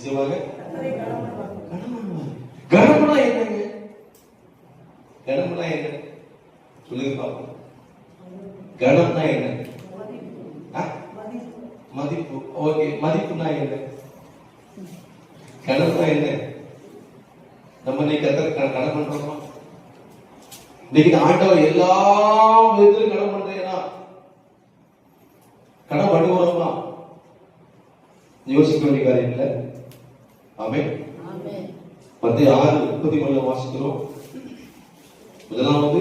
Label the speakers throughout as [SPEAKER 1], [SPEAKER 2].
[SPEAKER 1] செய்வாங்க? கணம்னா என்னங்க? கணம்னா என்ன சொல்லுங்க பாப்போம். கணம்னா என்ன? மதிப்பு. ஓகே, மதிப்புனா என்ன? கணம்னா என்ன? நம்ம இன்னைக்கு கடன் பண்றோமா? இன்னைக்கு ஆண்டவர் எல்லா விதத்திலும் கடன் பண்றேன்னா கடன் பண்ணுவோமா? யோசிக்க வேண்டிய காரியம் இல்லை. ஆமென். மத்திய 6:33 வாசிக்கிறோம். முதலாவது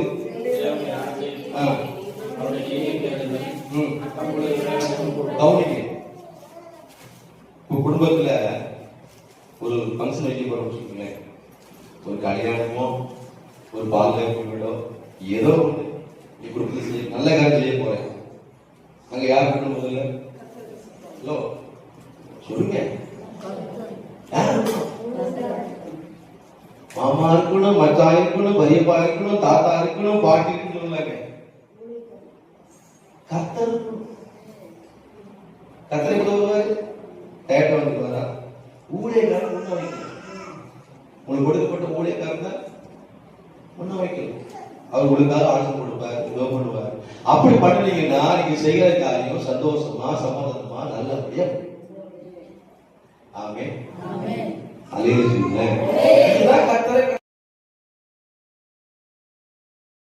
[SPEAKER 1] குடும்பத்துல ஒரு பங்கன் வைக்க போறோம் வச்சுக்கோங்களேன். ஒரு கல்யாணமோ ஒரு பால்காயோ ஏதோ ஒன்று நீ குடும்பத்தில் செய்ய நல்ல காரியம் செய்ய போறேன். அங்க யார் இருக்கணும்? முதல்ல ஹலோ சொல்லுங்க. மாமா இருக்கணும், மச்சா இருக்கணும், பெரியப்பா இருக்கணும், தாத்தா இருக்கணும், பாட்டி இருக்கணும். கர்த்தர் கர்த்தர் எப்படி வருவாரு? டேட்டா வந்து வரா ஊழியக்காரன் முன்ன வைக்கணும். உங்களுக்கு கொடுக்கப்பட்ட ஊழியக்காரன் தான் முன்ன வைக்கணும். அவர் உங்களுக்காக ஆசை கொடுப்பார், உதவி பண்ணுவார். அப்படி பண்ணீங்கன்னா நீங்க செய்கிற காரியம் சந்தோஷமா சமாதானமா நல்லபடியா. ஆமென். அல்லேலூயா.